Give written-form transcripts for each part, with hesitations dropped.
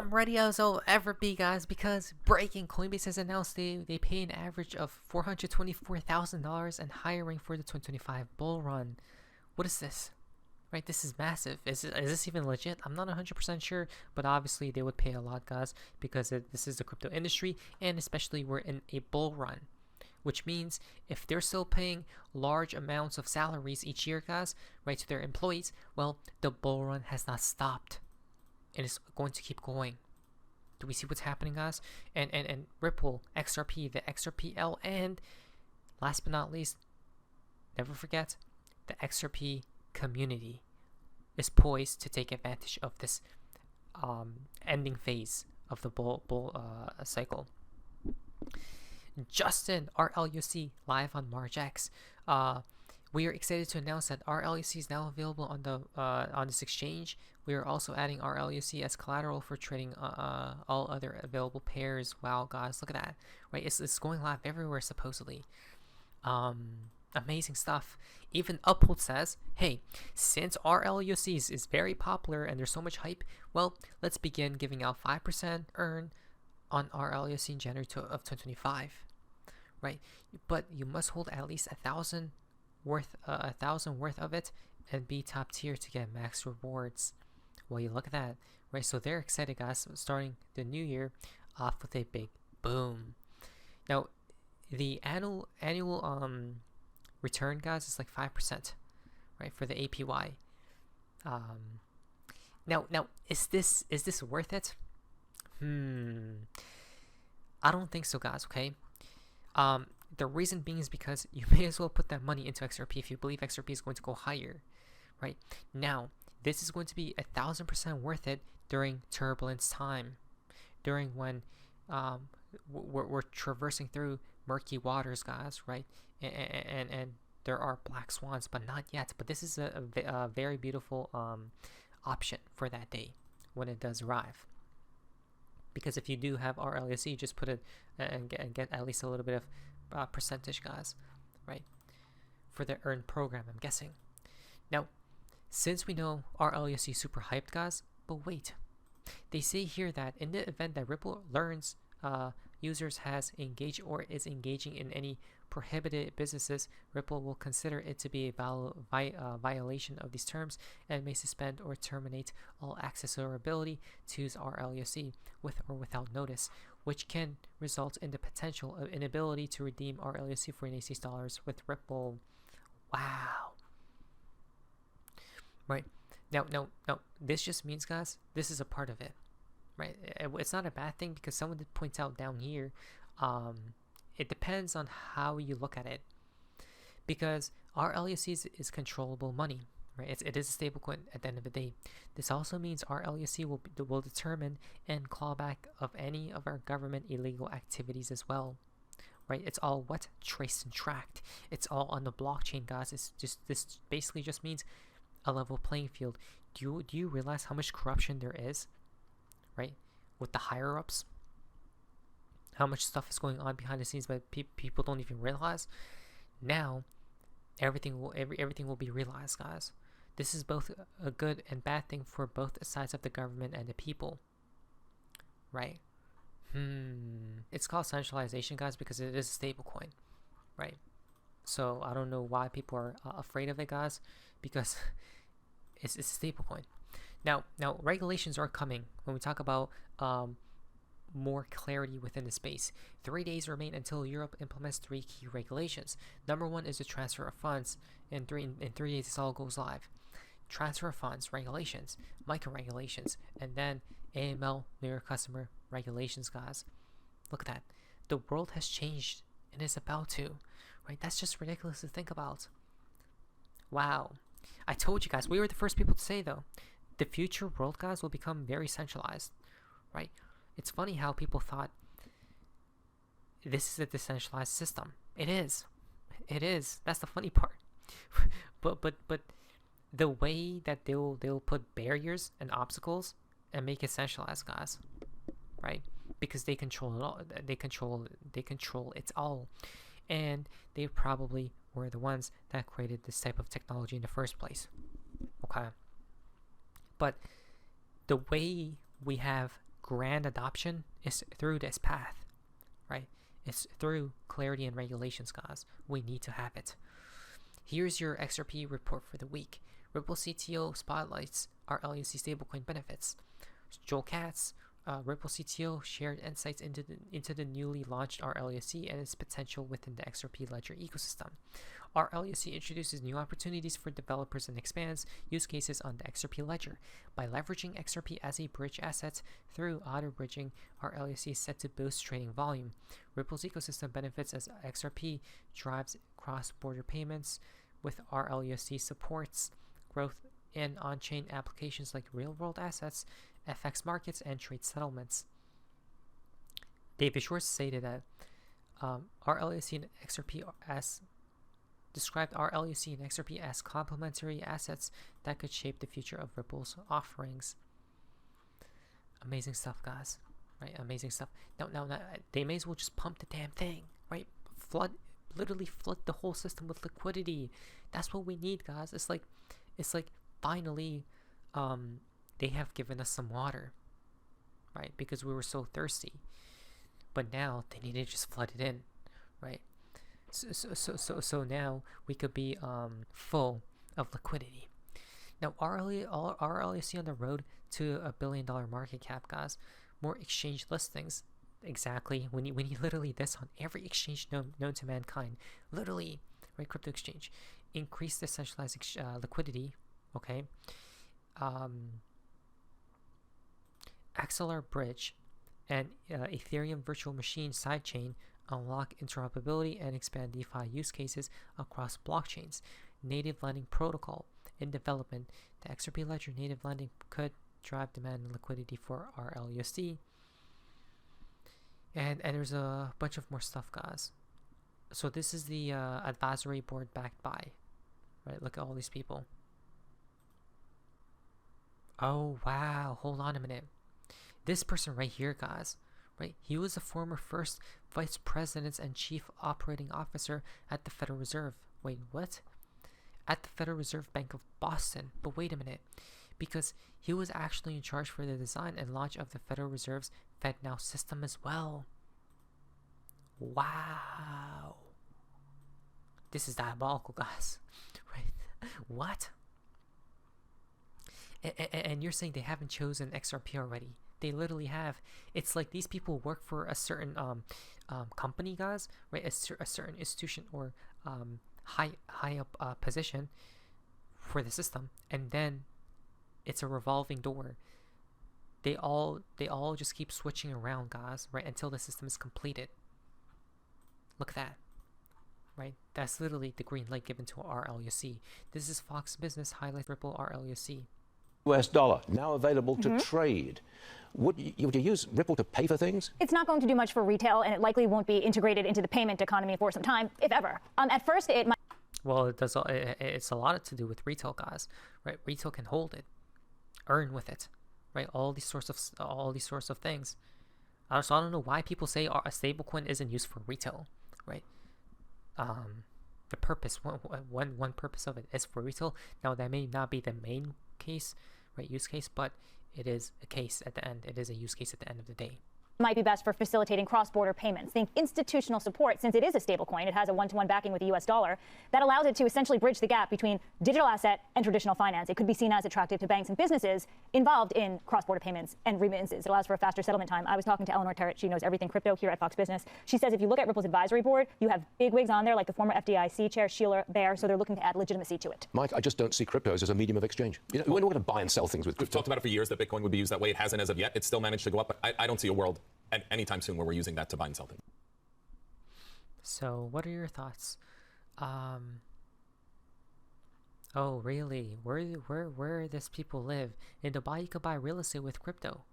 I'm ready as I'll ever be, guys, because breaking, Coinbase has announced they pay an average of $424,000 and hiring for the 2025 bull run. What is this? Right, this is massive. Is this even legit? I'm not 100% sure, but obviously they would pay a lot, guys, because this is the crypto industry, and especially we're in a bull run, which means if they're still paying large amounts of salaries each year, guys, right, to their employees, well, the bull run has not stopped, and it's going to keep going. Do we see what's happening, guys? And Ripple, XRP, the XRPL, and last but not least, never forget, the XRP community is poised to take advantage of this ending phase of the bull cycle. Justin, RLUSD live on MarchX. We are excited to announce that RLUSD is now available on this exchange. We are also adding RLUSD as collateral for trading all other available pairs. Wow, guys, look at that! Right, it's going live everywhere supposedly. Amazing stuff. Even Uphold says, hey, since RLUSD is very popular and there's so much hype, well, let's begin giving out 5% earn on RLUSD in January of 2025. Right, but you must hold at least 1,000 worth of it and be top tier to get max rewards. Well, you look at that, right? So they're excited, guys, starting the new year off with a big boom. Now, the annual return, guys, is like 5%, right, for the APY. Now, is this worth it? I don't think so, guys. Okay. The reason being is because you may as well put that money into XRP if you believe XRP is going to go higher, right? Now, this is going to be 1,000% worth it during turbulence time, during when we're traversing through murky waters, guys, right? And there are black swans, but not yet. But this is a very beautiful option for that day when it does arrive. Because if you do have RLUSD, just put it and get at least a little bit of percentage, guys, right? For the earn program, I'm guessing. Now, since we know RLUSD is super hyped, guys, but wait. They say here that in the event that Ripple learns users has engaged or is engaging in any prohibited businesses, Ripple will consider it to be a violation of these terms and may suspend or terminate all access or ability to use RLUSD with or without notice, which can result in the potential of inability to redeem RLUSD for US dollars with Ripple. Wow. Right. Now, this just means, guys, this is a part of it. Right, it's not a bad thing because someone did point out down here, it depends on how you look at it, because RLUSD is controllable money, right? It is a stablecoin at the end of the day. This also means RLUSD will determine and claw back of any of our government illegal activities as well, right? It's all traced and tracked. It's all on the blockchain, guys. This basically just means a level playing field. Do you realize how much corruption there is? Right, with the higher ups, how much stuff is going on behind the scenes, but people don't even realize. Now, everything will be realized, guys. This is both a good and bad thing for both sides of the government and the people. Right? It's called centralization, guys, because it is a stablecoin, right? So I don't know why people are afraid of it, guys, because it's a stablecoin. Now, regulations are coming when we talk about more clarity within the space. 3 days remain until Europe implements 3 key regulations. Number 1 is the transfer of funds. In 3 days, this all goes live. Transfer of funds regulations, micro regulations, and then AML, New York customer regulations, guys. Look at that. The world has changed and is about to. Right? That's just ridiculous to think about. Wow. I told you guys, we were the first people to say, though, the future world, guys, will become very centralized, right? It's funny how people thought this is a decentralized system. It is. That's the funny part. but the way that they'll put barriers and obstacles and make it centralized, guys, right? Because they control it all. They control it all, and they probably were the ones that created this type of technology in the first place. Okay. But the way we have grand adoption is through this path, right? It's through clarity and regulations, guys. We need to have it. Here's your XRP report for the week. Ripple CTO spotlights RLUSD stablecoin benefits. Joel Katz, Ripple CTO, shared insights into the newly launched RLUSD and its potential within the XRP ledger ecosystem. RLUSD introduces new opportunities for developers and expands use cases on the XRP ledger. By leveraging XRP as a bridge asset through auto bridging, RLUSD is set to boost trading volume. Ripple's ecosystem benefits as XRP drives cross-border payments, with RLUSD supports growth in on-chain applications like real-world assets, FX markets, and trade settlements. David Schwartz stated that RLUSD and XRP as described RLUSD and XRP as complementary assets that could shape the future of Ripple's offerings. Amazing stuff, guys. Right? Amazing stuff. Now, they may as well just pump the damn thing, right? Literally flood the whole system with liquidity. That's what we need, guys. It's like finally, they have given us some water, right? Because we were so thirsty. But now they need to just flood it in, right? So now we could be full of liquidity. Now RLUSD on the road to $1 billion market cap, guys. More exchange listings. Exactly. We need literally this on every exchange known to mankind. Literally, right? Crypto exchange. Increase decentralized liquidity. Okay. XLR bridge and Ethereum virtual machine sidechain unlock interoperability and expand DeFi use cases across blockchains. Native lending protocol in development. The XRP ledger native lending could drive demand and liquidity for RLUSD. And there's a bunch of more stuff, guys. So this is the advisory board backed by, right? Look at all these people. Oh, wow. Hold on a minute. This person right here, guys, right? He was the former first vice president and chief operating officer at the Federal Reserve. Wait, what? At the Federal Reserve Bank of Boston. But wait a minute. Because he was actually in charge for the design and launch of the Federal Reserve's FedNow system as well. Wow. This is diabolical, guys. Right? What? And you're saying they haven't chosen XRP already? They literally have. It's like these people work for a certain company, guys, right? A certain institution or high up position for the system, and then it's a revolving door. They all just keep switching around, guys, right? Until the system is completed. Look at that, right? That's literally the green light given to RLUSD. This is Fox Business highlights Ripple RLUSD. US dollar now available to trade. Would you use Ripple to pay for things? It's not going to do much for retail, and it likely won't be integrated into the payment economy for some time, if ever. At first, it might. Well, it does. It's a lot to do with retail, guys, right? Retail can hold it, earn with it, right? All these sorts of things. So I don't know why people say a stablecoin isn't used for retail, right? The purpose, one purpose of it is for retail. Now that may not be the main case, right? Use case, but it is a case at the end. It is a use case at the end of the day. Might be best for facilitating cross-border payments. Think institutional support, since it is a stablecoin. It has a one-to-one backing with the US dollar that allows it to essentially bridge the gap between digital asset and traditional finance. It could be seen as attractive to banks and businesses involved in cross-border payments and remittances. It allows for a faster settlement time. I was talking to Eleanor Terrett. She knows everything crypto here at Fox Business. She says if you look at Ripple's advisory board, you have big wigs on there, like the former FDIC chair, Sheila Bair, so they're looking to add legitimacy to it. Mike, I just don't see cryptos as a medium of exchange. You know, we're not going to buy and sell things with crypto. We've talked about it for years that Bitcoin would be used that way. It hasn't as of yet. It's still managed to go up, but I don't see a world anytime soon where we're using that to buy and sell things. So what are your thoughts? Oh really? Where does people live? In Dubai you could buy real estate with crypto.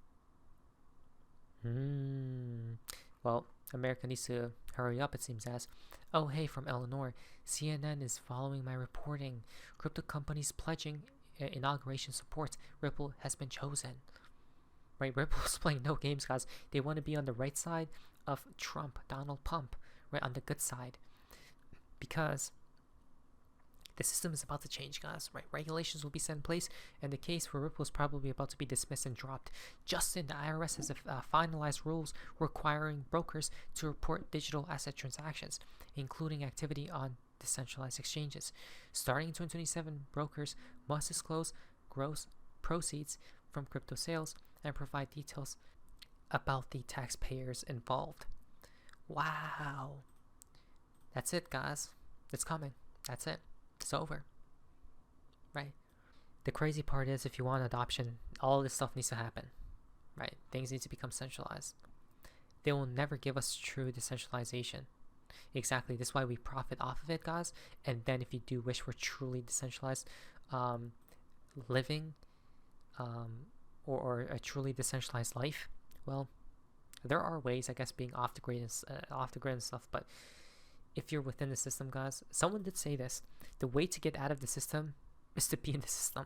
Well, America needs to hurry up, it seems as. Oh hey, from Eleanor, CNN is following my reporting. Crypto companies pledging inauguration support. Ripple has been chosen. Right, Ripple's playing no games, guys. They want to be on the right side of Trump, Donald Trump, right, on the good side, because The system is about to change, guys, right? Regulations will be set in place, and the case for Ripple is probably about to be dismissed and dropped. Justin, the IRS has finalized rules requiring brokers to report digital asset transactions, including activity on decentralized exchanges. Starting in 2027, brokers must disclose gross proceeds from crypto sales and provide details about the taxpayers involved. Wow. That's it, guys. It's coming. That's it. It's over. Right? The crazy part is, if you want adoption, all this stuff needs to happen. Right? Things need to become centralized. They will never give us true decentralization. Exactly. That's why we profit off of it, guys. And then if you do wish for truly decentralized living or a truly decentralized life, well, there are ways, I guess, being off the grid and stuff, but if you're within the system, guys, someone did say this: the way to get out of the system is to be in the system,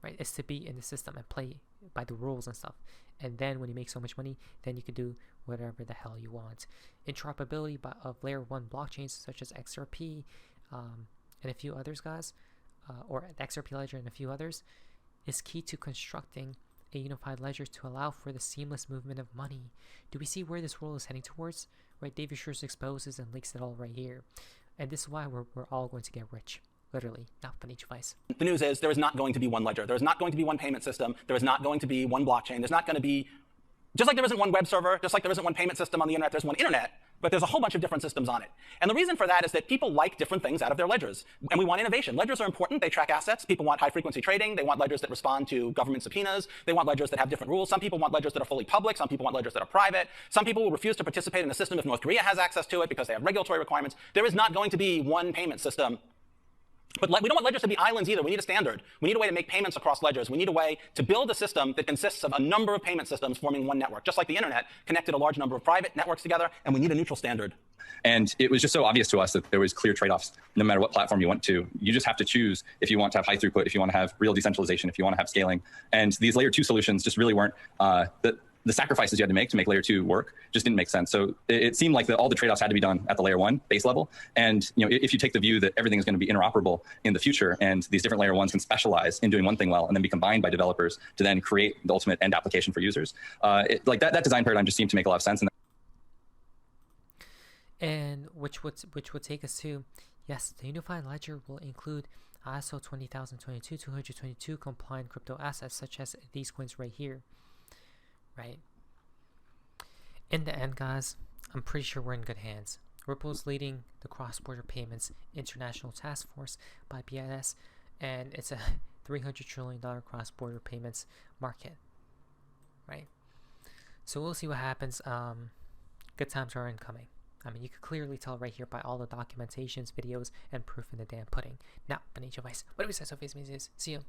right? It's to be in the system and play by the rules and stuff. And then when you make so much money, then you can do whatever the hell you want. Interoperability of layer 1 blockchains such as XRP and a few others, guys, or the XRP ledger and a few others, is key to constructing a unified ledger to allow for the seamless movement of money. Do we see where this world is heading towards? Right, David Schurz exposes and leaks it all right here. And this is why we're all going to get rich. Literally, not financial advice. The news is there is not going to be one ledger. There is not going to be one payment system. There is not going to be one blockchain. There's not going to be, just like there isn't one web server, just like there isn't one payment system on the internet, there's one internet, but there's a whole bunch of different systems on it. And the reason for that is that people like different things out of their ledgers. And we want innovation. Ledgers are important. They track assets. People want high-frequency trading. They want ledgers that respond to government subpoenas. They want ledgers that have different rules. Some people want ledgers that are fully public. Some people want ledgers that are private. Some people will refuse to participate in the system if North Korea has access to it because they have regulatory requirements. There is not going to be one payment system. But we don't want ledgers to be islands either. We need a standard. We need a way to make payments across ledgers. We need a way to build a system that consists of a number of payment systems forming one network. Just like the internet connected a large number of private networks together, and we need a neutral standard. And it was just so obvious to us that there was clear trade-offs no matter what platform you went to. You just have to choose if you want to have high throughput, if you want to have real decentralization, if you want to have scaling. And these layer 2 solutions just really weren't the sacrifices you had to make layer 2 work just didn't make sense. So it seemed like all the trade-offs had to be done at the layer 1 base level. And if you take the view that everything is going to be interoperable in the future and these different layer 1s can specialize in doing one thing well and then be combined by developers to then create the ultimate end application for users, like that design paradigm just seemed to make a lot of sense. And which would take us to, yes, the unified ledger will include ISO 20022 compliant crypto assets such as these coins right here. Right. In the end, guys, I'm pretty sure we're in good hands. Ripple's leading the cross-border payments international task force by BIS, and it's a $300 trillion cross-border payments market. Right. So we'll see what happens. Good times are incoming. I mean, you could clearly tell right here by all the documentations, videos, and proof in the damn pudding. Now, financial advice. What do we say? So, face me, see you.